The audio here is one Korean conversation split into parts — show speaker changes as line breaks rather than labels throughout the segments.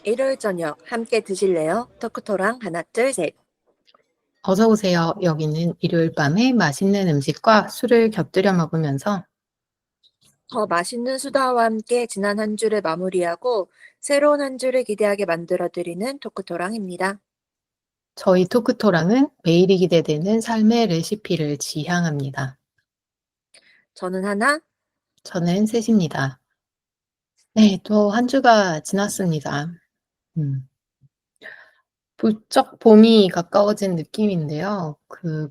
일요일 저녁 함께 드실래요? 토크토랑 하나 둘 셋.
어서 오세요. 여기는 일요일 밤에 맛있는 음식과 술을 곁들여 먹으면서
더 맛있는 수다와 함께 지난 한 주를 마무리하고 새로운 한 주를 기대하게 만들어드리는 토크토랑입니다.
저희 토크토랑은 매일이 기대되는 삶의 레시피를 지향합니다.
저는 하나.
저는 셋입니다. 네, 또 한 주가 지났습니다. 음, 부쩍 봄이 가까워진 느낌인데요.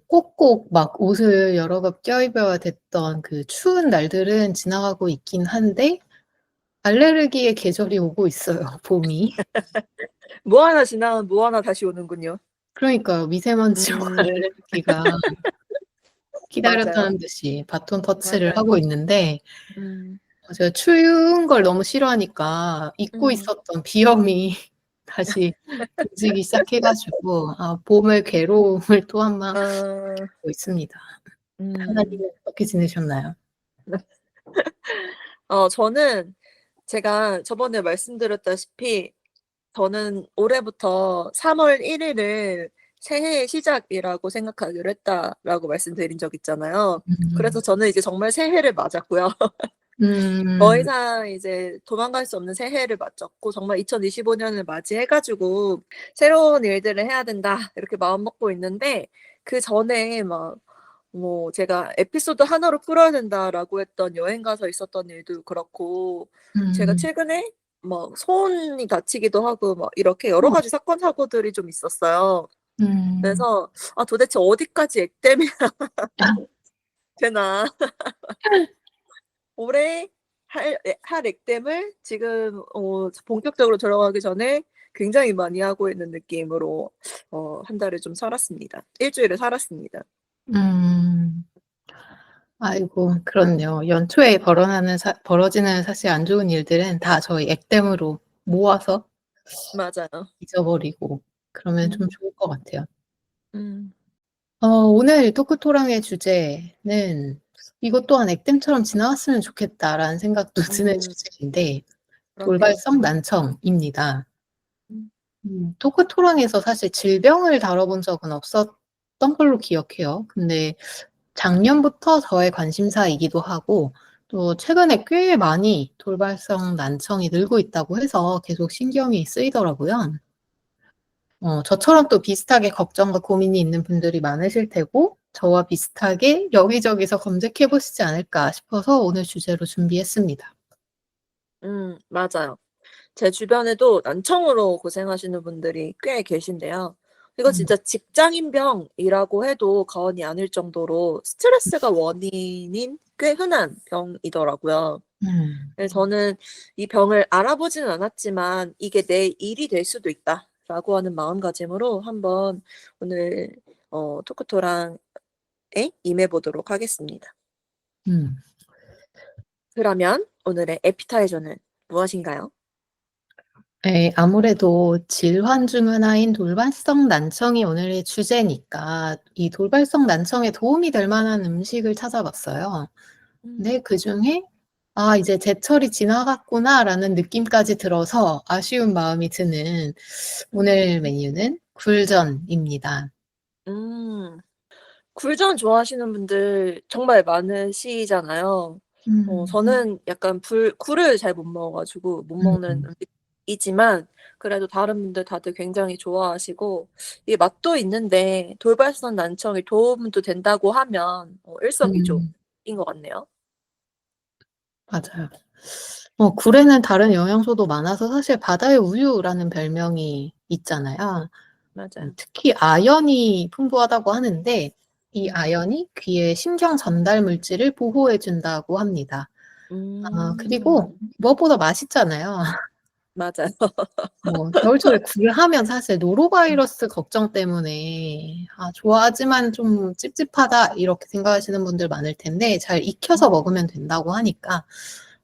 꼭꼭 막 옷을 여러 겹 껴입어야 됐던 그 추운 날들은 지나가고 있긴 한데 알레르기의 계절이 오고 있어요, 봄이.
뭐 하나 지나면 뭐 하나 다시 오는군요.
그러니까요. 미세먼지와
음,
알레르기가
맞아요.
기다렸다는 듯이 바톤 터치를
맞아요.
하고 있는데
음,
제가 추운 걸 너무 싫어하니까 잊고
음,
있었던 비염이 다시 등지기 시작해 가지고 봄의 괴로움을 또 한 번
어,
겪고 있습니다.
음.
하나님은 어떻게 지내셨나요?
저는 제가 저번에 말씀드렸다시피 저는 올해부터 3월 1일을 새해의 시작이라고 생각하기로 했다라고 말씀드린 적 있잖아요. 그래서
음.
저는 이제 정말 새해를 맞았고요. 더
음.
이상 이제 도망갈 수 없는 새해를 맞았고 정말 2025년을 맞이해 가지고 '새로운 일들을 해야 된다.' 이렇게 마음 먹고 있는데 그전에 막 뭐 제가 '에피소드 하나로 풀어야 된다.'라고 했던 여행 가서 있었던 일도 그렇고 제가
음.
최근에 막 손이 다치기도 하고 막 이렇게 여러
어.
가지 사건 사고들이 좀 있었어요.
음.
그래서 '아 도대체 어디까지 액땜해야 되나.' 올해 할 액땜을 지금 본격적으로 들어가기 전에 굉장히 많이 하고 있는 느낌으로 한 달을 좀 살았습니다. 일 주일을 살았습니다.
음. 아이고 그렇네요. 연초에 벌어지는 사실 안 좋은 일들은 다 저희 액땜으로 모아서
맞아요.
잊어버리고 그러면 좀
음.
좋을 것 같아요.
음.
오늘 토크토랑의 주제는 '이것 또한 액땜처럼 지나갔으면 좋겠다.'라는 생각도 드는
음.
주제인데
그렇네요.
돌발성 난청입니다.
음.
토크토랑에서 사실 질병을 다뤄본 적은 없었던 걸로 기억해요. 근데 작년부터 저의 관심사이기도 하고 또 최근에 꽤 많이 돌발성 난청이 늘고 있다고 해서 계속 신경이 쓰이더라고요. 저처럼 또 비슷하게 걱정과 고민이 있는 분들이 많으실 테고 저와 비슷하게 여기저기서 검색해 보시지 않을까 싶어서 오늘 주제로 준비했습니다.
맞아요. 제 주변에도 난청으로 고생하시는 분들이 꽤 계신데요. 이거
음.
진짜 직장인병이라고 해도 과언이 아닐 정도로 스트레스가 원인인 꽤 흔한 병이더라고요.
음.
그래서 저는 이 병을 알아보지는 않았지만 '이게 내 일이 될 수도 있다.'라고 하는 마음가짐으로 한번 오늘 토크토랑에 임해 보도록 하겠습니다.
음.
그러면 오늘의 에피타이저는 무엇인가요?
예. 아무래도 질환 중 하나인 돌발성 난청이 오늘의 주제니까 이 돌발성 난청에 도움이 될 만한 음식을 찾아봤어요.
음.
근데 그중에 '아 이제 제철이 지나갔구나.'라는 느낌까지 들어서 아쉬운 마음이 드는
음.
오늘 메뉴는 굴전입니다.
음. 굴전 좋아하시는 분들 정말 많으시잖아요.
음.
저는 약간 굴을 잘 못 먹어 가지고 못 먹는
음.
음식이지만 그래도 다른 분들 다들 굉장히 좋아하시고 이게 맛도 있는데 돌발성 난청에 도움도 된다고 하면 일석이조인
음.
것 같네요.
맞아요. 굴에는 다른 영양소도 많아서 사실 바다의 우유라는 별명이 있잖아요.
맞아요.
특히 아연이 풍부하다고 하는데 이
음.
아연이 귀의 신경 전달 물질을 보호해 준다고 합니다. 그리고
음.
무엇보다 맛있잖아요.
맞아요.
겨울철에 굴 하면 사실
음.
노로바이러스 걱정 때문에 '아 좋아하지만 좀 찝찝하다.' 이렇게 생각하시는 분들 많을 텐데 잘 익혀서
음.
먹으면 된다고 하니까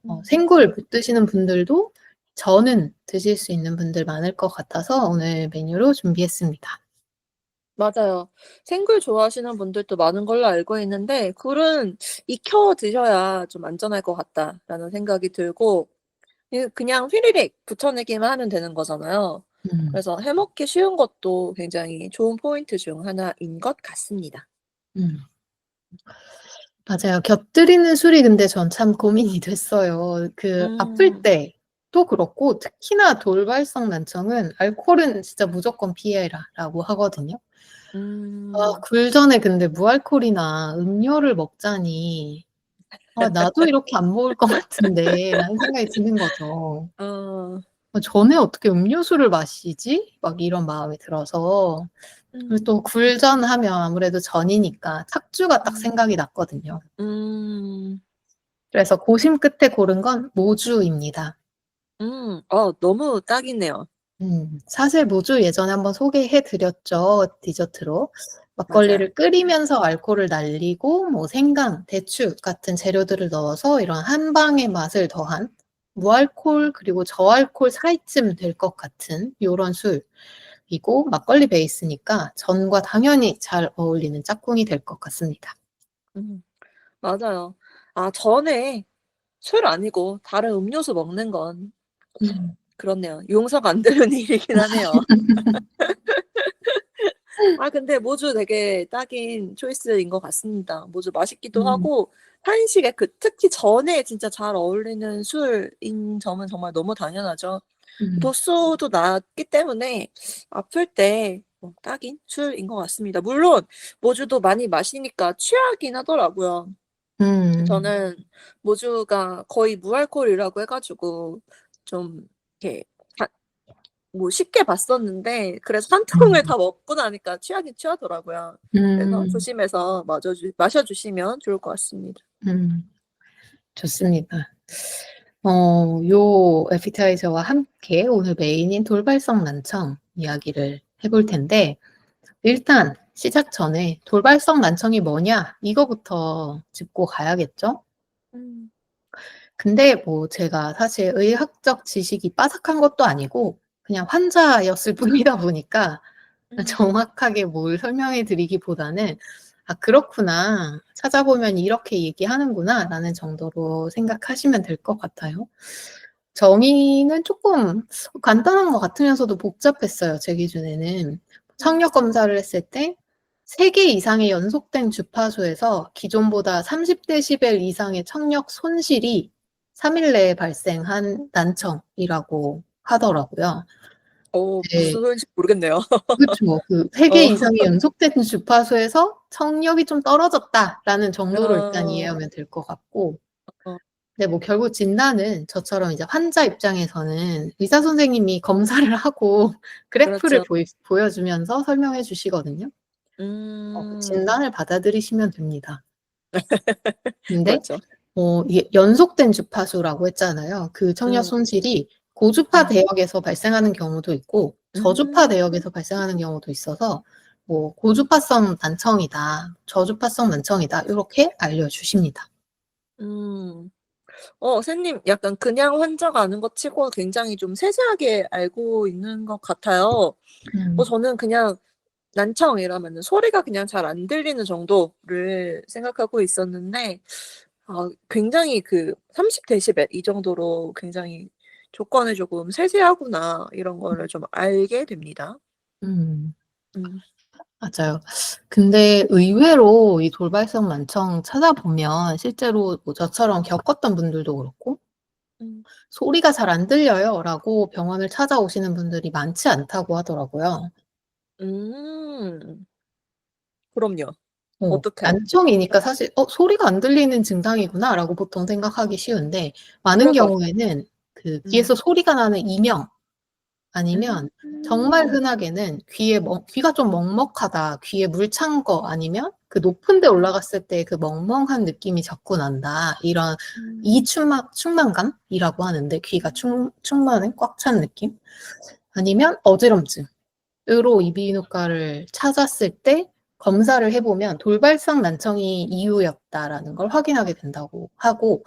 음.
생굴 못 드시는 분들도 저는 드실 수 있는 분들 많을 것 같아서 오늘 메뉴로 준비했습니다.
맞아요. 생굴 좋아하시는 분들도 많은 걸로 알고 있는데 굴은 익혀 드셔야 좀 안전할 것 같다라는 생각이 들고 그냥 휘리릭 붙여내기만 하면 되는 거잖아요.
음.
그래서 해 먹기 쉬운 것도 굉장히 좋은 포인트 중 하나인 것 같습니다.
음. 맞아요. 곁들이는 술이 근데 전 참 고민이 됐어요. 그 아플
음.
때도 그렇고 특히나 돌발성 난청은 "알코올은 진짜 무조건 피해라."라고 하거든요. 아
음.
굴전에 근데 무알콜이나 음료를 먹자니 '아 나도 이렇게 안 먹을 것 같은데.'라는 생각이 드는 거죠.
어.
'전에 어떻게 음료수를 마시지?' 막 이런 마음이 들어서 그리고 또
음.
굴전하면 아무래도 전이니까 탁주가 딱
음.
생각이 났거든요.
음.
그래서 고심 끝에 고른 건 모주입니다.
너무 딱이네요.
사실 모주 예전에 한번 소개해 드렸죠, 디저트로.
맞아요.
막걸리를 끓이면서 알코올을 날리고 뭐 생강, 대추 같은 재료들을 넣어서 이런 한방의 맛을 더한 무알콜 그리고 저알콜 사이쯤 될 것 같은 요런 술이고 막걸리 베이스니까 전과 당연히 잘 어울리는 짝꿍이 될 것 같습니다.
음. 맞아요. 전에 술 아니고 다른 음료수 먹는 건
음.
그렇네요. 용서가 안 되는 일이긴 하네요. 근데 모주 되게 딱인 초이스인 것 같습니다. 모주 맛있기도
음.
하고 한식에 특히 전에 진짜 잘 어울리는 술인 점은 정말 너무 당연하죠.
음.
도수도 낮기 때문에 아플 때 딱인 술인 것 같습니다. 물론 모주도 많이 마시니까 취하긴 하더라고요.
음.
저는 모주가 거의 무알콜이라고 해 가지고 좀 이렇게 다 쉽게 봤었는데 그래서 한 통을
음.
다 먹고 나니까 취하긴 취하더라고요. 그래서
음.
조심해서 마셔 주시면 좋을 것 같습니다.
음. 좋습니다. 요 에피타이저와 함께 오늘 메인인 돌발성 난청 이야기를 해볼 텐데 일단 시작 전에 '돌발성 난청이 뭐냐?' 이거부터 짚고 가야겠죠?
음.
근데 뭐 제가 사실 의학적 지식이 빠삭한 것도 아니고 그냥 환자였을 뿐이다 보니까
음.
정확하게 뭘 설명해 드리기보다는 '아 그렇구나. 찾아보면 이렇게 얘기하는구나.'라는 정도로 생각하시면 될 것 같아요. 정의는 쪼끔 간단한 것 같으면서도 복잡했어요, 제 기준에는.
음.
청력 검사를 했을 때 3개 이상의 연속된 주파수에서 기존보다 30데시벨 이상의 청력 손실이 3일 내에 발생한 난청이라고 하더라고요. 네.
무슨 소린지 모르겠네요.
그쵸. 그 3개
어.
이상의 연속된 주파수에서 청력이 좀 떨어졌다라는 정도로 일단
어.
이해하면 될 것 같고
어.
근데 뭐 결국 진단은 저처럼 이제 환자 입장에서는 의사 선생님이 검사를 하고 그래프를
그렇죠.
보여주면서 설명해 주시거든요. 그
음.
진단을 받아들이시면 됩니다. 근데
그렇죠.
이게 연속된 주파수라고 했잖아요. 그 청력
음.
손실이 고주파
음.
대역에서 발생하는 경우도 있고 저주파
음.
대역에서 발생하는 경우도 있어서 뭐 고주파성 난청이다, 저주파성 난청이다 요렇게 알려주십니다.
음. 선생님 약간 그냥 환자가 아는 것 치고 굉장히 좀 세세하게 알고 있는 것 같아요.
음.
저는 그냥 난청 이러면은 소리가 그냥 잘 안 들리는 정도를 생각하고 있었는데 굉장히 30 데시벨 이 정도로 굉장히 조건이 조금 세세하구나 이런 거를 좀 알게 됩니다.
음.
음.
맞아요. 근데 의외로 이 돌발성 난청 찾아보면 실제로 뭐 저처럼 겪었던 분들도 그렇고
음.
"소리가 잘 안 들려요."라고 병원을 찾아오시는 분들이 많지 않다고 하더라고요.
음. 그럼요. 어떡해요?
난청이니까 사실 '소리가 안 들리는 증상이구나.'라고 보통 생각하기 쉬운데 많은
그럴 것 같아요.
경우에는 그
음.
귀에서 소리가 나는 이명 아니면 정말
음.
흔하게는 귀가 좀 먹먹하다, 귀에 물 찬 거 아니면 그 높은 데 올라갔을 때 그 멍멍한 느낌이 자꾸 난다. 이런
음.
이충만감이라고 하는데 귀가 충만해 꽉 찬 느낌? 아니면 어지럼증으로 이비인후과를 찾았을 때 검사를 해 보면 돌발성 난청이 이유였다라는 걸 확인하게 된다고 하고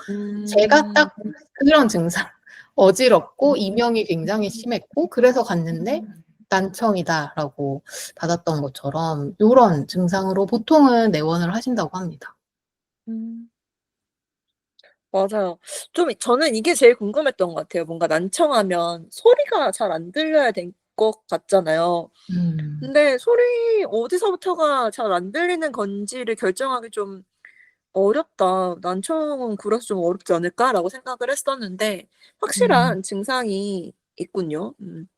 제가
음.
딱 그런 증상 어지럽고
음.
이명이 굉장히 심했고 그래서 갔는데 "난청이다."라고 받았던 것처럼 요런 증상으로 보통은 내원을 하신다고 합니다.
음. 맞아요. 좀 저는 이게 제일 궁금했던 것 같아요. 뭔가 난청하면 소리가 잘 안 들려야 될 것 같잖아요.
음.
근데 소리 어디서부터가 잘 안 들리는 건지를 결정하기 좀 어렵다. '난청은 그래서 좀 어렵지 않을까?'라고 생각을 했었는데
음.
확실한 증상이 있군요.
음.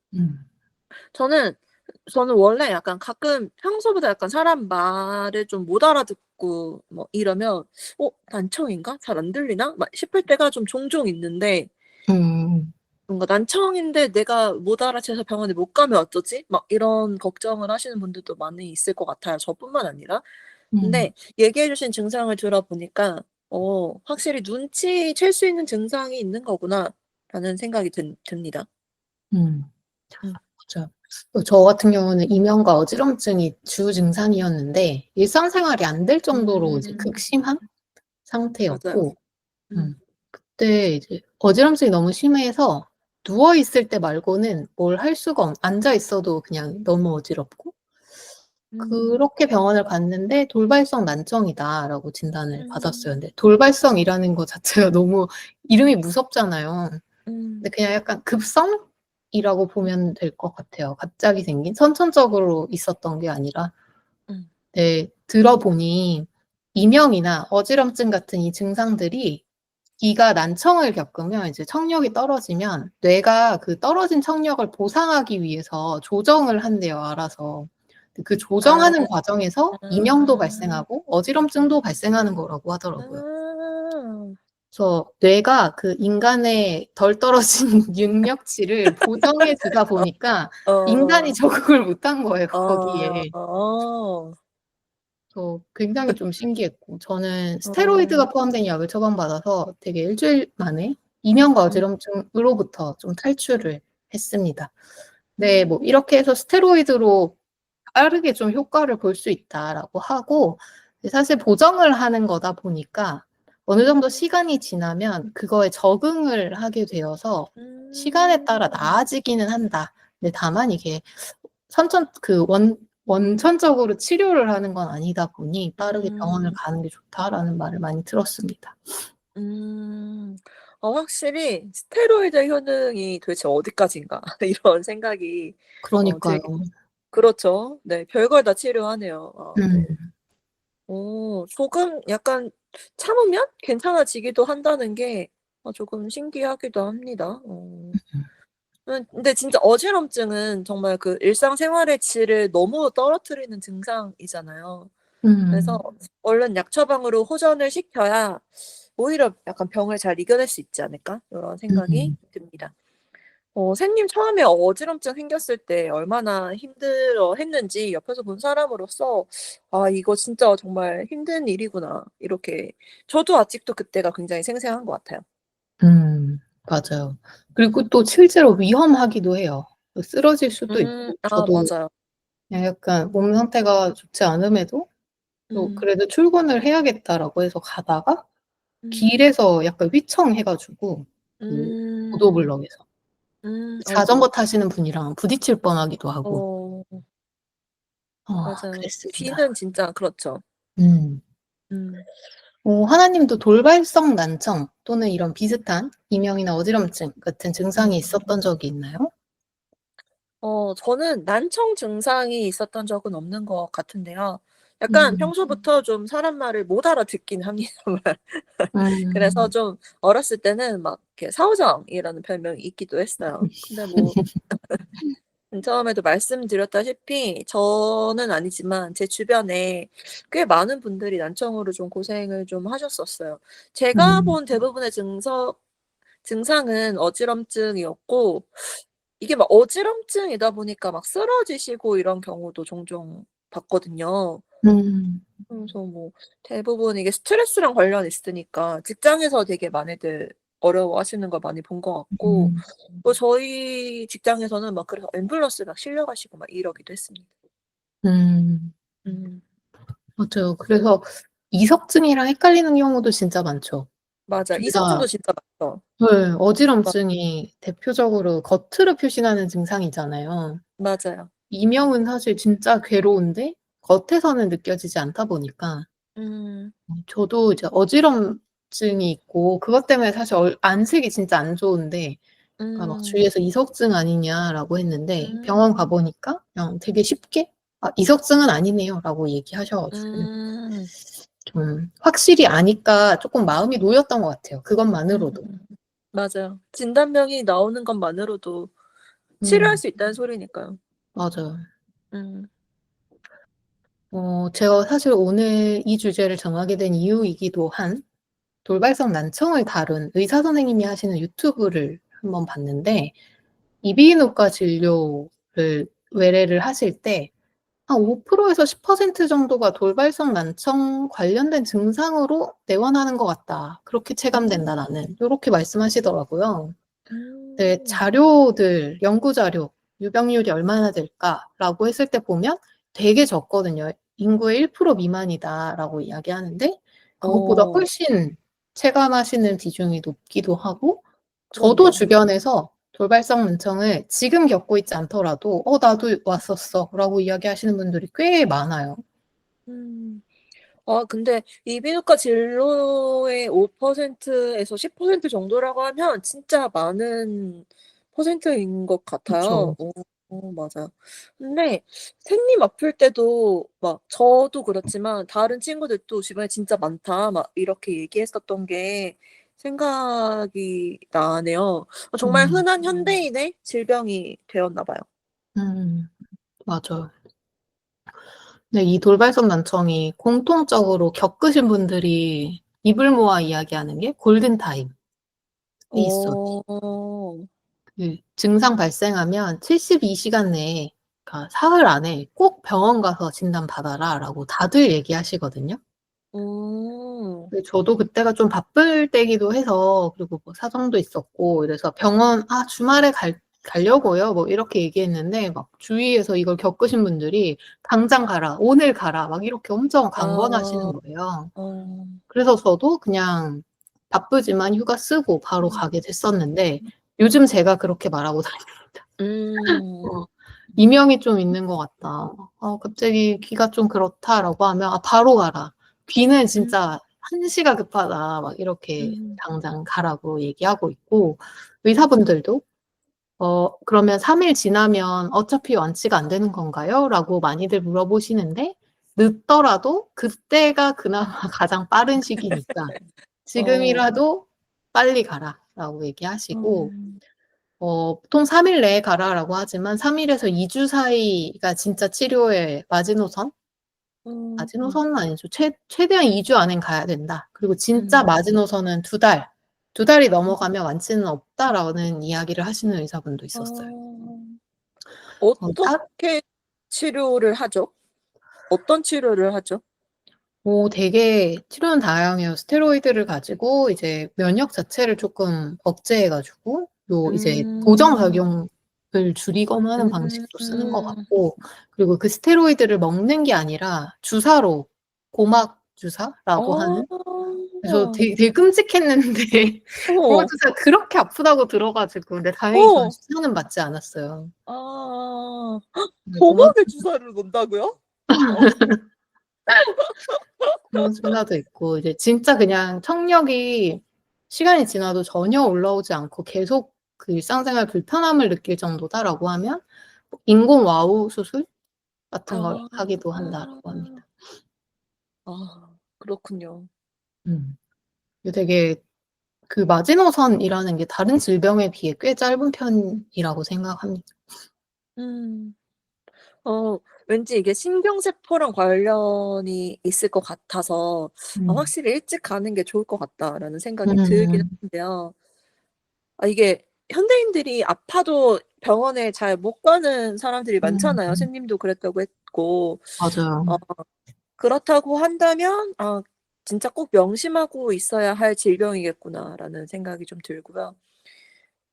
저는 저는 원래 약간 가끔 평소보다 약간 사람 말을 좀 못 알아듣고 뭐 이러면 '어 난청인가? 잘 안 들리나?' 막 싶을 때가 좀 종종 있는데
음.
뭔가 '난청인데 내가 못 알아채서 병원에 못 가면 어쩌지?' 막 이런 걱정을 하시는 분들도 많이 있을 것 같아요, 저뿐만 아니라.
음.
근데 얘기해 주신 증상을 들어보니까 '확실히 눈치챌 수 있는 증상이 있는 거구나.'라는 생각이 듭니다.
음.
음.
맞아요. 저 같은 경우는 이명과 어지럼증이 주 증상이었는데 일상생활이 안 될 정도로 이제
음.
극심한
맞아요.
상태였고
음.
그때 이제 어지럼증이 너무 심해서 누워 있을 때 말고는 뭘 할 수가 앉아 있어도 그냥 너무 어지럽고
음.
그렇게 병원을 갔는데 "돌발성 난청이다."라고 진단을 받았어요.
음.
근데 돌발성이라는 거 자체가 너무 이름이 무섭잖아요. 근데
음.
그냥 약간 급성이라고 보면 될 것 같아요. 갑자기 생긴 선천적으로 있었던 게 아니라.
음.
네. 들어보니 이명이나 어지럼증 같은 이 증상들이 이가 난청을 겪으면 이제 청력이 떨어지면 뇌가 그 떨어진 청력을 보상하기 위해서 조정을 한대요, 알아서. 그
아.
조정하는 과정에서 이명도 발생하고 어지럼증도 발생하는 거라고 하더라고요.
아.
그래서 뇌가 그 인간의 덜 떨어진 능력치를 보정해 주다 보니까 인간이
어.
적응을 못한 거예요,
어.
거기에.
어.
그래서 굉장히 좀 신기했고 저는
어.
스테로이드가 포함된 약을 처방받아서 되게 일주일 만에 이명과
음.
어지럼증으로부터 좀 탈출을 했습니다. 네. 뭐
음.
이렇게 해서 스테로이드로 빠르게 좀 효과를 볼 수 있다라고 하고 사실 보정을 하는 거다 보니까 어느 정도 시간이 지나면 그거에 적응을 하게 되어서 시간에 따라
음.
나아지기는 한다. 근데 다만 이게 선천 그 원 원천적으로 치료를 하는 건 아니다 보니 "빠르게 병원을
음.
가는 게 좋다."라는 말을 많이 들었습니다.
음. 확실히 '스테로이드의 효능이 도대체 어디까지인가.' 이런 생각이
그러니까요.
들긴 그렇죠. 네. 별걸 다 치료하네요. 네.
음.
조금 약간 참으면 괜찮아지기도 한다는 게 조금 신기하기도 합니다. 근데 진짜 어지럼증은 정말 그 일상생활의 질을 너무 떨어뜨리는 증상이잖아요. 그래서
음.
얼른 약 처방으로 호전을 시켜야 오히려 약간 '병을 잘 이겨낼 수 있지 않을까?' 요런 생각이
음.
듭니다. 선생님 처음에 어지럼증 생겼을 때 얼마나 힘들어했는지 옆에서 본 사람으로서 '아 이거 진짜 정말 힘든 일이구나.' 이렇게 저도 아직도 그때가 굉장히 생생한 것 같아요.
맞아요. 그리고 또 실제로 위험하기도 해요. 그 쓰러질 수도 있고
아
저도
맞아요.
그냥 약간 몸 상태가 좋지 않음에도 또
음.
'그래도 출근을 해야겠다.'라고 해서 가다가
음.
길에서 약간 휘청해 가지고 그
음.
보도블럭에서
아이고.
자전거 타시는 분이랑 부딪힐 뻔하기도 하고
어 맞아요.
그랬습니다.
뒤는 진짜 그렇죠.
음.
음.
하나님도 돌발성 난청 또는 이런 비슷한 이명이나 어지럼증 같은 증상이
음.
있었던 적이 있나요?
저는 난청 증상이 있었던 적은 없는 것 같은데요. 약간
음.
평소부터 좀 사람 말을 못 알아듣긴 합니다만 그래서
음.
좀 어렸을 때는 막 이렇게 사오정이라는 별명이 있기도 했어요. 근데 뭐 처음에도 말씀드렸다시피 저는 아니지만 제 주변에 꽤 많은 분들이 난청으로 좀 고생을 좀 하셨었어요. 제가
음.
본 대부분의 증상은 어지럼증이었고 이게 막 어지럼증이다 보니까 막 쓰러지시고 이런 경우도 종종 봤거든요.
음.
그래서 뭐 대부분 이게 스트레스랑 관련이 있으니까 직장에서 되게 많이들 어려워하시는 걸 많이 본 것 같고
음.
뭐 저희 직장에서는 막 그래서 앰뷸런스 막 실려 가시고 막 이러기도 했습니다.
음.
음.
맞아요. 그래서 이석증이랑 헷갈리는 경우도 진짜 많죠.
맞아.
둘 다
이석증도 진짜 많죠.
네.
마
어지럼증이 대표적으로 겉으로 표시나는 증상이잖아요.
맞아요.
이명은 사실 진짜 괴로운데 겉에서는 느껴지지 않다 보니까
음.
저도 이제 어지럼증 이석증이 있고 그것 때문에 사실 안색이 진짜 안 좋은데 그러니까 막
음.
주위에서 "이석증 아니냐?"라고 했는데 병원 가
음.
보니까 그냥 되게 쉽게 "아 이석증은 아니네요."라고 얘기하셔 가지고
음.
좀 확실히 아니까 쪼끔 마음이 놓였던 것 같아요,
음.
그것만으로도.
맞아요. 진단명이 나오는 것만으로도 치료할
음.
수 있다는 소리니까요.
맞아요.
음.
제가 사실 오늘 이 주제를 정하게 된 이유이기도 한 돌발성 난청을 다룬 의사 선생님이 하시는 유튜브를 한번 봤는데 이비인후과 진료를 외래를 하실 때 한 5% 에서 10% 정도가 "돌발성 난청 관련된 증상으로 내원하는 것 같다. 그렇게 체감된다
음.
나는." 요렇게 말씀하시더라고요. 네.
음.
자료들 연구 자료 "유병률이 얼마나 될까?"라고 했을 때 보면 되게 적거든요. "인구의 1% 미만이다."라고 이야기하는데 그것보다
어.
훨씬 체감하시는 비중이 높기도 하고 저도
그렇네요.
주변에서 돌발성 난청을 지금 겪고 있지 않더라도 "어 나도 왔었어."라고 이야기하시는 분들이 꽤 많아요.
음. 아 근데 이비인후과 진료의 5% 에서 10% 정도라고 하면 진짜 많은 퍼센트인 것 같아요.
그쵸.
맞아요. 근데 생리 아플 때도 막 저도 그렇지만 다른 친구들도 주변에 "진짜 많다." 막 이렇게 얘기했었던 게 생각이 나네요. 정말
음.
흔한 현대인의 질병이 되었나 봐요.
음. 맞아요. 네. 이 돌발성 난청이 공통적으로 겪으신 분들이 입을 모아 이야기하는 게 골든타임이 있어요.
어.
그 증상 발생하면 72 시간 내에 그러니까 "사흘 안에 꼭 병원 가서 진단 받아라."라고 다들 얘기하시거든요.
음.
근데 저도 그때가 좀 바쁠 때기도 해서 그리고 뭐 사정도 있었고 이래서 병원 "아 주말에 가려고요." 뭐 이렇게 얘기했는데 막 주위에서 이걸 겪으신 분들이 "당장 가라. 오늘 가라." 막 이렇게 엄청
아.
강권하시는 거예요.
어.
그래서 저도 그냥 바쁘지만 휴가 쓰고 바로
음.
가게 됐었는데 요즘 제가 그렇게 말하고 다닙니다.
음.
어. "이명이 좀 있는 것 같다. 갑자기 귀가 좀 그렇다."라고 하면 "아 바로 가라. 귀는
음.
진짜 한시가 급하다." 막 이렇게
음.
당장 가라고 얘기하고 있고 의사분들도 "그러면 3일 지나면 어차피 완치가 안 되는 건가요?"라고 많이들 물어보시는데 늦더라도 그때가 그나마 가장 빠른 시기니까
어.
"지금이라도 빨리 가라."라고 얘기하시고
음.
보통 3일 내에 가라라고 하지만 3 일에서 2주 사이가 진짜 치료의 마지노선?
음.
마지노선은 아니죠. 최대한 2주 안엔 가야 된다. 그리고 진짜
음.
마지노선은 2 달. 2 달이 넘어가면 완치는 없다라는 이야기를 하시는 의사분도 있었어요.
아.
사
어떻게 치료를 하죠? 어떤 치료를 하죠?
되게 치료는 다양해요. 스테로이드를 가지고 이제 면역 자체를 쪼끔 억제해 가지고 이제
음.
부정작용을 줄이거나 하는 방식도 쓰는 것
음.
같고 그리고 그 스테로이드를 먹는 게 아니라 주사로 고막 주사라고 하는
아.
그래서 되게 끔찍했는데 고막
어머.
주사가 그렇게 아프다고 들어 가지고 근데 다행히 저는
어.
주사는 맞지 않았어요.
아.
고막
고막에 주사를 놓는다고요?
고막 주사도 있고 이제 진짜 그냥 청력이 시간이 지나도 전혀 올라오지 않고 계속 그 일상생활 불편함을 느낄 정도다라고 하면 뭐 인공 와우 수술 같은 걸
아.
하기도 한다라고 합니다.
아 그렇군요.
음. 이게 되게 그 마지노선이라는 게 다른 질병에 비해 꽤 짧은 편이라고 생각합니다.
음. 왠지 이게 신경세포랑 관련이 있을 것 같아서
음.
'확실히 일찍 가는 게 좋을 것 같다.'라는 생각이 들긴
음.
하는데요. 이게 현대인들이 아파도 병원에 잘 못 가는 사람들이 많잖아요.
음.
선생님도 그랬다고 했고.
맞아요.
어 그렇다고 한다면 '진짜 꼭 명심하고 있어야 할 질병이겠구나.'라는 생각이 좀 들고요.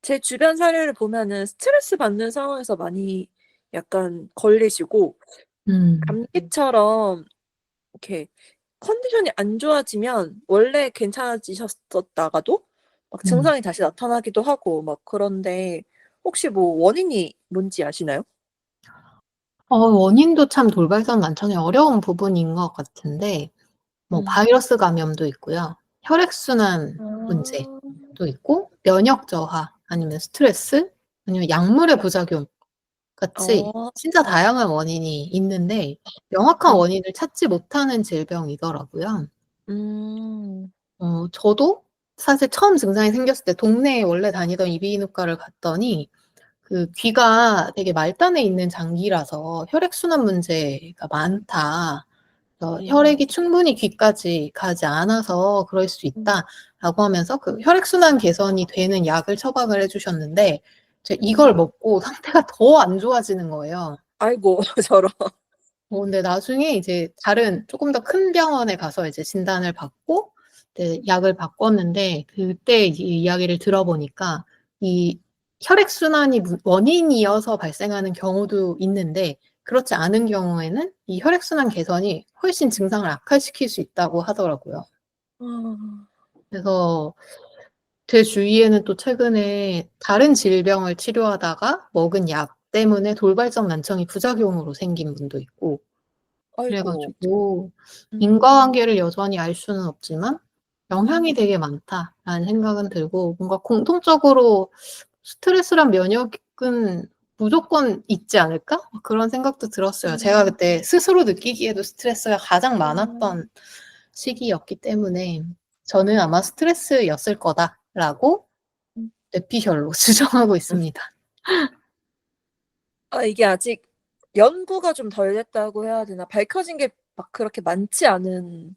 제 주변 사례를 보면은 스트레스 받는 상황에서 많이 약간 걸리시고
음.
감기처럼 이렇게 컨디션이 안 좋아지면 원래 괜찮아지셨었다가도 막
음.
증상이 다시 나타나기도 하고 막 그런데 혹시 뭐 원인이 뭔지 아시나요?
원인도 참 돌발성 난청의 어려운 부분인 것 같은데 뭐
음.
바이러스 감염도 있고요. 혈액순환
아.
문제도 있고 면역 저하 아니면 스트레스 아니면 약물의 부작용 같이
아.
진짜 다양한 원인이 있는데 명확한
네.
원인을 찾지 못하는 질병이더라고요.
음.
저도 사실 처음 증상이 생겼을 때 동네에 원래 다니던 이비인후과를 갔더니 그 "귀가 되게 말단에 있는 장기라서 혈액순환 문제가 많다. 혈액이 충분히 귀까지 가지 않아서 그럴 수
음.
있다."라고 하면서 그 혈액순환 개선이 되는 약을 처방을 해 주셨는데 제가 이걸
음.
먹고 상태가 더 안 좋아지는 거예요.
아이고 저런.
근데 나중에 이제 다른 쪼끔 더 큰 병원에 가서 이제 진단을 받고 이제 약을 바꿨는데 그때 이제 이야기를 들어보니까 이 혈액순환이 원인이어서 발생하는 경우도 있는데 그렇지 않은 경우에는 이 혈액순환 개선이 훨씬 증상을 악화시킬 수 있다고 하더라고요.
아.
그래서 제 주위에는 또 최근에 다른 질병을 치료하다가 먹은 약 때문에 돌발성 난청이 부작용으로 생긴 분도 있고 그래
아이고.
가지고
음.
인과관계를 여전히 알 수는 없지만 '영향이
음.
되게 많다.'라는 생각은 들고 뭔가 공통적으로 '스트레스랑 면역은 무조건 있지 않을까?' 막 그런 생각도 들었어요. 제가
음.
그때 스스로 느끼기에도 스트레스가 가장
음.
많았던 시기였기 때문에 저는 아마 '스트레스였을 거다.'라고
음.
뇌피셜로 추정하고
음.
있습니다.
아 이게 아직 연구가 좀 덜 됐다고 해야 되나? 밝혀진 게 막 그렇게 많지 않은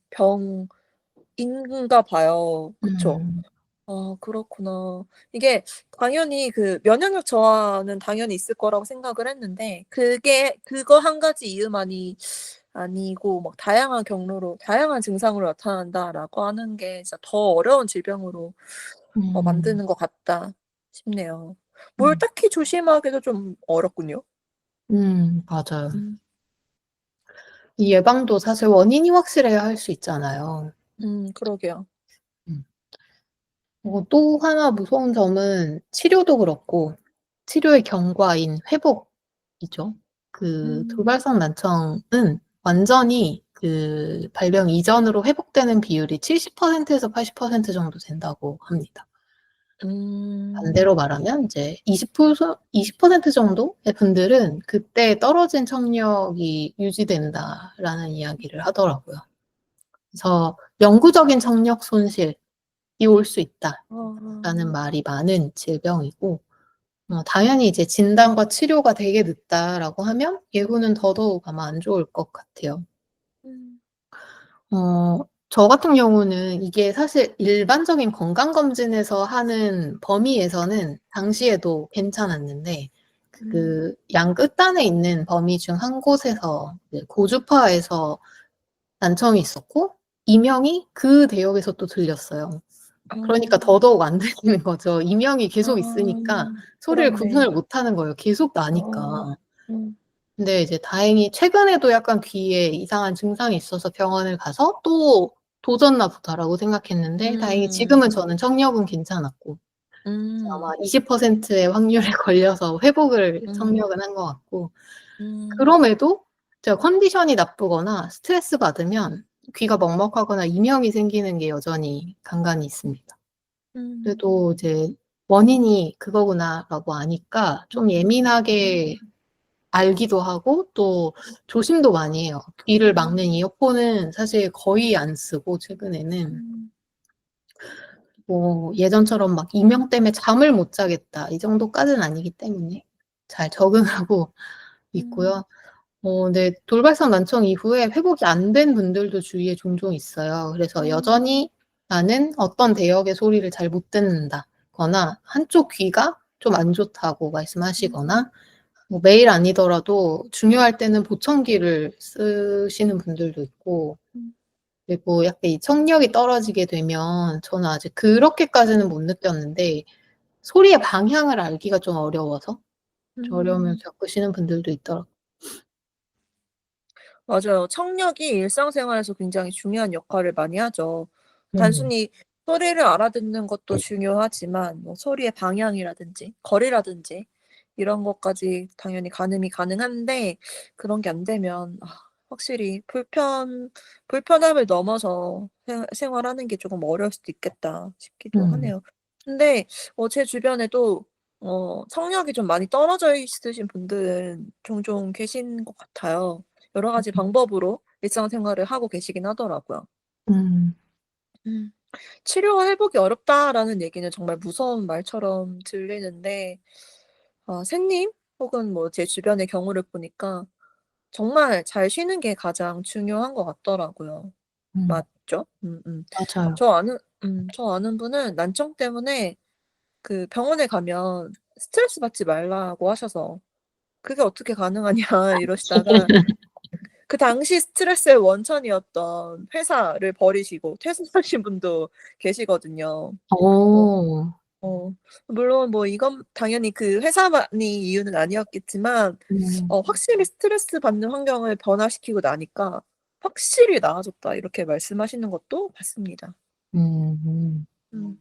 병인가 봐요. 그쵸?
음.
아 그렇구나. 이게 당연히 그 면역력 저하는 당연히 있을 거라고 생각을 했는데 그게 그거 한 가지 이유만이 아니고 막 다양한 경로로 다양한 증상으로 나타난다라고 하는 게 진짜 더 어려운 질병으로
음.
만드는 것 같다 싶네요. 뭘
음.
딱히 조심하기도 좀 어렵군요.
맞아요.
음.
이 예방도 사실 원인이 확실해야 할 수 있잖아요.
그러게요.
음. 또 하나 무서운 점은 치료도 그렇고 치료의 경과인 회복이죠. 그
음.
돌발성 난청은 완전히 그 발병 이전으로 회복되는 비율이 70% 에서 80% 정도 된다고 합니다.
음.
반대로 말하면 이제 20% 정도의 분들은 "그때 떨어진 청력이 유지된다."라는 이야기를 하더라고요. 그래서 "영구적인 청력 손실이 올 수 있다."라는
아.
말이 많은 질병이고 당연히 이제 "진단과 치료가 되게 늦다."라고 하면 예후는 더더욱 아마 안 좋을 것 같아요.
음.
저 같은 경우는 이게 사실 일반적인 건강검진에서 하는 범위에서는 당시에도 괜찮았는데
음.
그 양 끝단에 있는 범위 중 한 곳에서 이제 고주파에서 난청이 있었고 이명이 그 대역에서 또 들렸어요. 그러니까
아.
더더욱 안 들리는 거죠. 이명이
아.
계속 있으니까 소리를
그렇네.
구분을 못 하는 거예요, 계속
어.
나니까.
음.
근데 이제 다행히 최근에도 약간 귀에 이상한 증상이 있어서 병원을 가서 또 '도졌나 보다.'라고 생각했는데 다행히
음.
지금은 저는 청력은 괜찮았고 그래서 아마
음.
20%의 확률에 걸려서 회복을
음.
청력은 한 것 같고
음.
그럼에도 제가 컨디션이 나쁘거나 스트레스 받으면 귀가 먹먹하거나 이명이 생기는 게 여전히 간간이 있습니다.
음.
그래도 이제 '원인이 그거구나.'라고 아니까 좀
음.
예민하게 알기도 하고 또 조심도 많이 해요. 귀를 막는
음.
이어폰은 사실 거의 안 쓰고 최근에는
음.
뭐 예전처럼 막 '이명 때문에 잠을 못 자겠다.' 이 정도까지는 아니기 때문에 잘 적응하고
음.
있고요. 근데 돌발성 난청 이후에 회복이 안 된 분들도 주위에 종종 있어요. 그래서
음.
여전히 '나는 어떤 대역의 소리를 잘 못 듣는다.'거나 한쪽 귀가 좀 안 좋다고
음.
말씀하시거나 뭐 매일 아니더라도 중요할 때는 보청기를 쓰시는 분들도 있고
음.
그리고 약간 이 청력이 떨어지게 되면 저는 아직 그렇게까지는 못 느꼈는데 소리의 방향을 알기가 좀 어려워서
음.
어려움을 겪으시는 분들도 있더라고요.
맞아요. 청력이 일상생활에서 굉장히 중요한 역할을 많이 하죠.
음.
단순히 소리를 알아듣는 것도 중요하지만 뭐 소리의 방향이라든지 거리라든지 이런 것까지 당연히 가늠이 가능한데 그런 게 안 되면 확실히 불편함을 넘어서 생활하는 게 조금 어려울 수도 있겠다 싶기도
음.
하네요. 근데 제 주변에도 청력이 좀 많이 떨어져 있으신 분들은 종종 계신 것 같아요. 여러 가지 방법으로 일상생활을 하고 계시긴 하더라고요.
음.
음. "치료 회복이 어렵다."라는 얘기는 정말 무서운 말처럼 들리는데 샌님 혹은 뭐 제 주변의 경우를 보니까 정말 잘 쉬는 게 가장 중요한 것 같더라고요.
음.
맞죠?
맞아요.
저 아는 분은 난청 때문에 그 병원에 가면 스트레스 받지 말라고 하셔서 "그게 어떻게 가능하냐." 이러시다가 그 당시 스트레스의 원천이었던 회사를 버리시고 퇴사하신 분도 계시거든요. 어
어.
어 물론 뭐 이건 당연히 그 회사만이 이유는 아니었겠지만
음.
확실히 스트레스 받는 환경을 변화시키고 나니까 "확실히 나아졌다." 이렇게 말씀하시는 것도 봤습니다.
음.
음.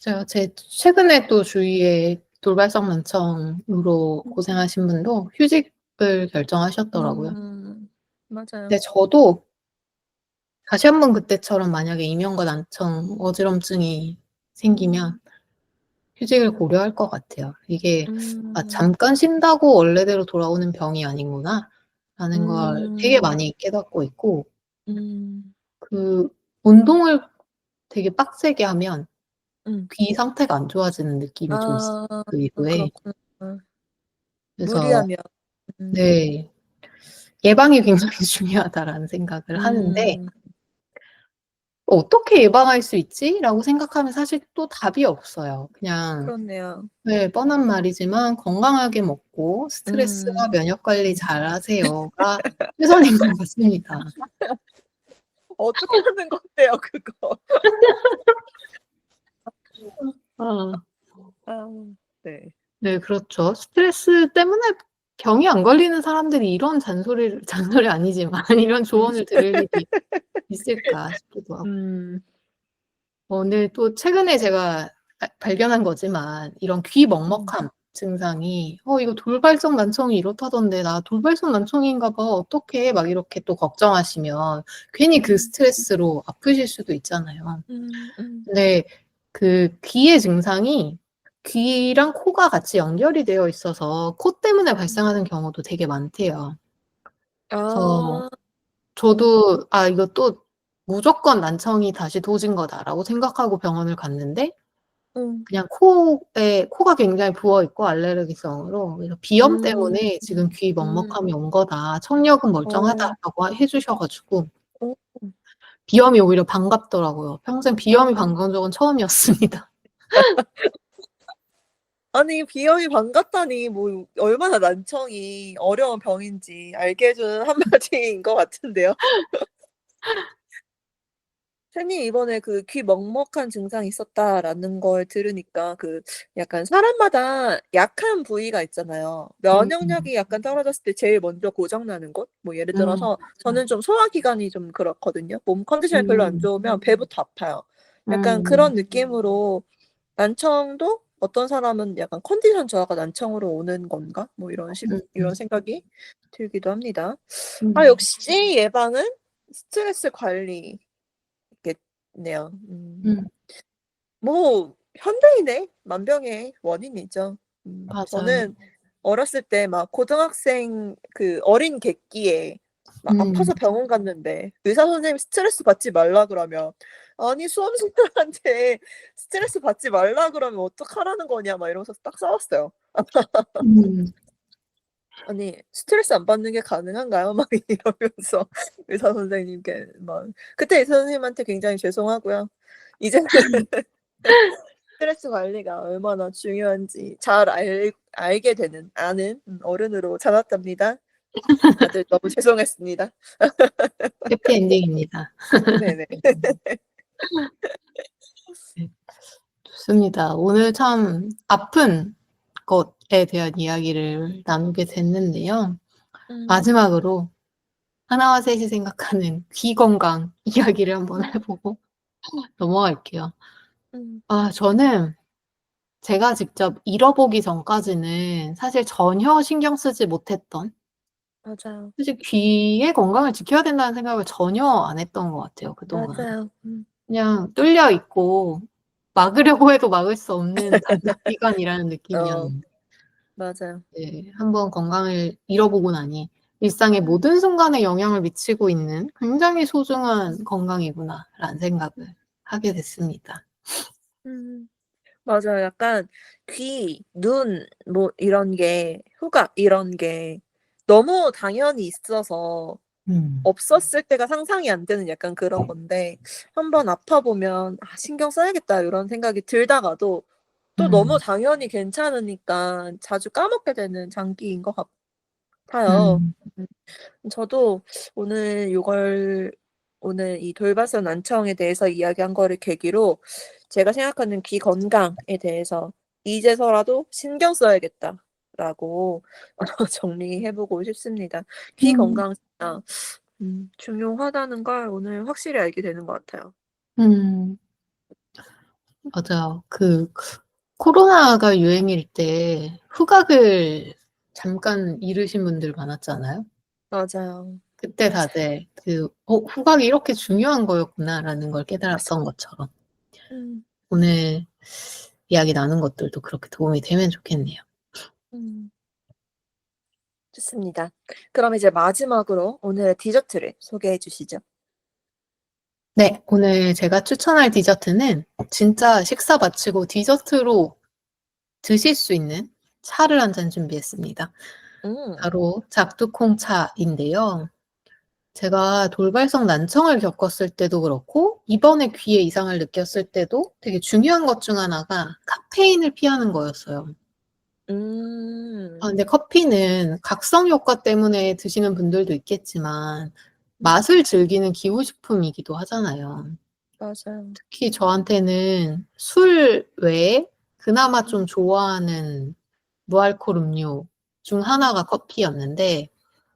제가 제 최근에 또 주위에 돌발성 난청으로
음.
고생하신 분도 휴직을 결정하셨더라고요.
맞아요.
근데 저도 다시 한번 그때처럼 만약에 이명과 난청, 어지럼증이 생기면 휴직을 고려할 것 같아요. 이게 '아
음.
잠깐 쉰다고 원래대로 돌아오는 병이 아니구나.'라는 걸 되게
음.
많이 깨닫고 있고,
음.
그 운동을 되게 빡세게 하면
음.
귀 상태가 안 좋아지는 느낌이 좀 있어요,
아
그 이후에.
그렇구나.
그래서
무리하면. 음.
네. '예방이 굉장히 중요하다.'라는 생각을 하는데
음.
'어떻게 예방할 수 있지?'라고 생각하면 사실 또 답이 없어요. 그냥
그렇네요.
네 뻔한 말이지만 "건강하게 먹고 스트레스와
음.
면역 관리 잘하세요."가 최선인 것 같습니다.
어떻게 하는 건데요 그거?
아.
아 네.
네 그렇죠. 스트레스 때문에 병이 안 걸리는 사람들이 이런 잔소리 아니지만 이런
음.
조언을 들을 일이 있을까 싶기도 하고.
음.
오늘 또 최근에 제가 발견한 거지만 이런 귀
음.
먹먹함 증상이 이거 돌발성 난청이 이렇다던데 나 돌발성 난청인가 봐. 어떡해?" 막 이렇게 또 걱정하시면 괜히 그
음.
스트레스로 아프실 수도 있잖아요.
음.
근데 그 귀의 증상이 귀랑 코가 같이 연결이 되어 있어서 코 때문에 발생하는 경우도 되게 많대요. 그래서
아.
저도 '아 이거 또 무조건 난청이 다시 도진 거다.'라고 생각하고 병원을 갔는데
음.
그냥 코가 굉장히 부어 있고 알레르기성으로 그래서 "비염
음.
때문에 지금 귀
음.
먹먹함이 온 거다. 청력은
어.
멀쩡하다."라고 해 주셔 가지고
어.
비염이 오히려 반갑더라고요. 평생 비염이
아.
반가운 적은 처음이었습니다.
아니 비염이 반갑다니 뭐 얼마나 난청이 어려운 병인지 알게 해 주는 한마디인 것 같은데요. 선생님 이번에 그 "귀 먹먹한 증상이 있었다."라는 걸 들으니까 그 약간 사람마다 약한 부위가 있잖아요.
음.
면역력이 약간 떨어졌을 때 제일 먼저 고장 나는 곳? 뭐 예를
음.
들어서 저는 좀 소화기관이 좀 그렇거든요. 몸 컨디션이 별로 안
음.
좋으면 배부터 아파요. 약간
음.
그런 느낌으로 난청도 어떤 사람은 약간 '컨디션 저하가 난청으로 오는 건가?' 뭐 이런
음음.
생각이 들기도 합니다.
음.
역시 예방은 스트레스 관리겠네요.
음.
뭐 현대인의 만병의 원인이죠.
맞아요.
저는 어렸을 때 막 고등학생 그 어린 객기에 막
음.
아파서 병원 갔는데 의사 선생님이 스트레스 받지 말라 그러면 "아니 수험생들한테 스트레스 받지 말라 그러면 어떡하라는 거냐." 막 이러면서 딱 싸웠어요.
음.
"아니 스트레스 안 받는 게 가능한가요?" 막 이러면서 의사 선생님께 막 그때 의사 선생님한테 굉장히 죄송하고요. 이제는 스트레스 관리가 얼마나 중요한지 잘 알게 되는 아는 어른으로 자랐답니다. 다들 너무 죄송했습니다.
해피엔딩입니다.
네네.
네. 좋습니다. 오늘 참 아픈 것에 대한 이야기를 나누게 됐는데요.
음.
마지막으로 하나와 셋이 생각하는 귀 건강 이야기를 한번 해
음.
보고 넘어갈게요.
음.
저는 제가 직접 잃어보기 전까지는 사실 전혀 신경 쓰지 못했던
맞아요.
사실 귀의 건강을 지켜야 된다는 생각을 전혀 안 했던 것 같아요, 그동안.
맞아요.
그냥 뚫려 있고 막으려고 해도 막을 수 없는 장기기관이라는
어
느낌이었는데
맞아요.
네, 한번 건강을 잃어보고 나니 일상의
음.
모든 순간에 영향을 미치고 있는 굉장히 소중한 건강이구나라는 생각을 하게 됐습니다.
음. 맞아요. 약간 귀, 눈 뭐 이런 게 후각 이런 게 너무 당연히 있어서
음.
없었을 때가 상상이 안 되는 약간 그런 건데 한 번 아파 보면 '아 신경 써야겠다.' 요런 생각이 들다가도 또 너무
음.
당연히 괜찮으니까 자주 까먹게 되는 장기인 것 같아요.
음.
음. 저도 오늘 요걸 오늘 이 돌발성 난청에 대해서 이야기한 거를 계기로 제가 생각하는 귀 건강에 대해서 '이제서라도 신경 써야겠다.'라고 정리해 보고 싶습니다. 귀
음.
건강 진짜 중요하다는 걸 오늘 확실히 알게 되는 것 같아요.
음. 맞아요. 코로나가 유행일 때 후각을 잠깐 잃으신 분들 많았잖아요.
맞아요.
그때 다들 '후각이 이렇게 중요한 거였구나.'라는 걸 깨달았던 것처럼
음.
오늘 이야기 나눈 것들도 그렇게 도움이 되면 좋겠네요.
음. 좋습니다. 그럼 이제 마지막으로 오늘의 디저트를 소개해 주시죠.
네. 오늘 제가 추천할 디저트는 진짜 식사 마치고 디저트로 드실 수 있는 차를 한 잔 준비했습니다.
음.
바로 작두콩차인데요. 제가 돌발성 난청을 겪었을 때도 그렇고 이번에 귀에 이상을 느꼈을 때도 되게 중요한 것 중 하나가 카페인을 피하는 거였어요.
음.
근데 커피는 각성 효과 때문에 드시는 분들도 있겠지만
음.
맛을 즐기는 기호식품이기도 하잖아요.
맞아요.
특히 저한테는 술 외에 그나마
음.
좀 좋아하는 무알콜 음료 중
음.
하나가 커피였는데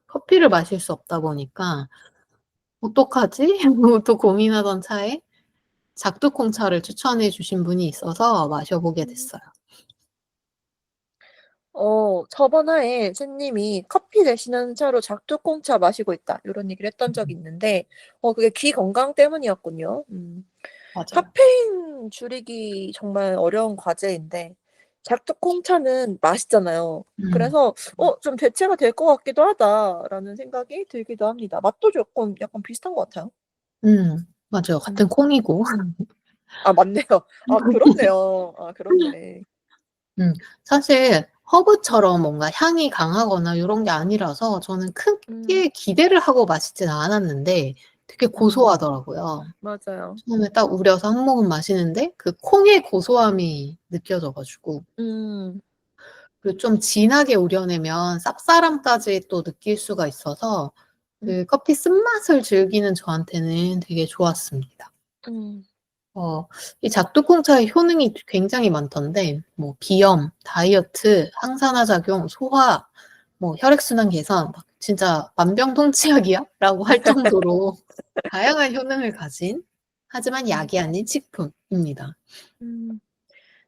커피를 마실 수 없다 보니까 '어떡하지?' 또 고민하던 차에 작두콩차를 추천해 주신 분이 있어서 마셔 보게
음.
됐어요.
저번 화에 샌님이 "커피 대신하는 차로 작두콩차 마시고 있다." 요런 얘기를 했던 적이 있는데 그게 귀 건강 때문이었군요.
맞아요.
카페인 줄이기 정말 어려운 과제인데 작두콩차는 맛있잖아요.
음.
그래서 '좀 대체가 될 것 같기도 하다.'라는 생각이 들기도 합니다. 맛도 조금 약간 비슷한 것 같아요.
맞아요.
음.
같은 콩이고.
아 맞네요. 아 그렇네요. 아 그렇네.
음 사실 허브처럼 뭔가 향이 강하거나 요런 게 아니라서 저는
음.
크게 기대를 하고 마시진 않았는데 되게
음.
고소하더라고요.
맞아요.
처음에 딱 우려서 한 모금 마시는데 그 콩의 고소함이 느껴져 가지고
음.
그리고 좀 진하게 우려내면 쌉싸름까지 또 느낄 수가 있어서
음.
커피 쓴맛을 즐기는 저한테는 되게 좋았습니다.
음.
어 이 작두콩차의 효능이 굉장히 많던데 뭐 비염, 다이어트, 항산화 작용, 소화, 뭐 혈액순환 개선 막 진짜 만병통치약이야라고 할 정도로 다양한 효능을 가진 하지만
음.
약이 아닌 식품입니다.
음.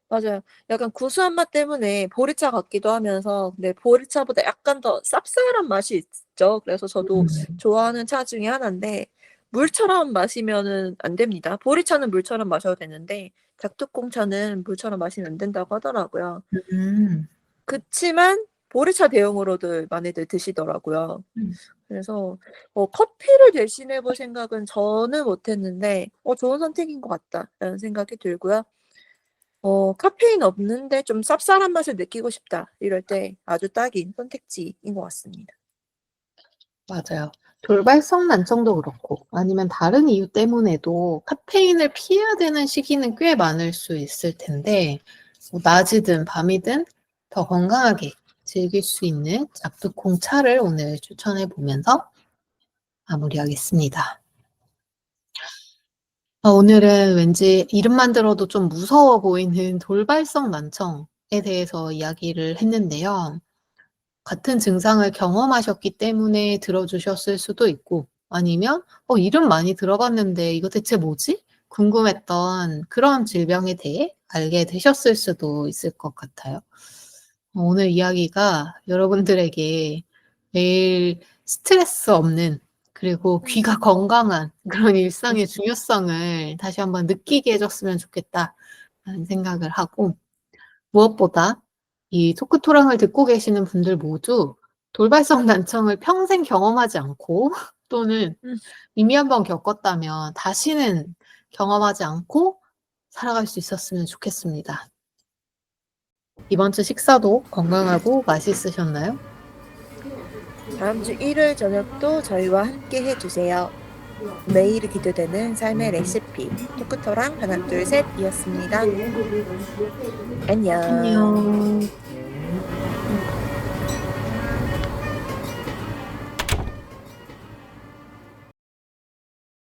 맞아요. 약간 구수한 맛 때문에 보리차 같기도 하면서 근데 보리차보다 약간 더 쌉쌀한 맛이 있죠. 그래서 저도
음.
좋아하는 차 중에 하나인데 물처럼 마시면은 안 됩니다. 보리차는 물처럼 마셔도 되는데 작두콩차는 물처럼 마시면 안 된다고 하더라고요.
음.
그치만 보리차 대용으로들 많이들 드시더라고요.
음.
그래서 커피를 대신해 볼 생각은 저는 못 했는데 '좋은 선택인 것 같다.'라는 생각이 들고요. '카페인 없는데 좀 쌉쌀한 맛을 느끼고 싶다.' 이럴 때 아주 딱인 선택지인 것 같습니다.
맞아요. 돌발성 난청도 그렇고 아니면 다른 이유 때문에도 카페인을 피해야 되는 시기는 꽤 많을 수 있을 텐데 뭐 낮이든 밤이든 더 건강하게 즐길 수 있는 작두콩 차를 오늘 추천해 보면서 마무리하겠습니다. 오늘은 왠지 이름만 들어도 좀 무서워 보이는 돌발성 난청에 대해서 이야기를 했는데요. 같은 증상을 경험하셨기 때문에 들어주셨을 수도 있고 아니면 이름 많이 들어봤는데 이거 대체 뭐지? 궁금했던 그런 질병에 대해 알게 되셨을 수도 있을 것 같아요. 오늘 이야기가 여러분들에게 매일 스트레스 없는 그리고 귀가 건강한 그런 일상의 중요성을 다시 한번 느끼게 해줬으면 좋겠다라는 생각을 하고 무엇보다 이 토크토랑을 듣고 계시는 분들 모두 돌발성 난청을 평생 경험하지 않고 또는
음.
이미 한번 겪었다면 다시는 경험하지 않고 살아갈 수 있었으면 좋겠습니다. 이번 주 식사도 건강하고 맛있으셨나요?
다음 주 일요일 저녁도 저희와 함께 해주세요. 매일이 기대되는 삶의 레시피 토크토랑 하나 둘 셋이었습니다. 안녕.
안녕.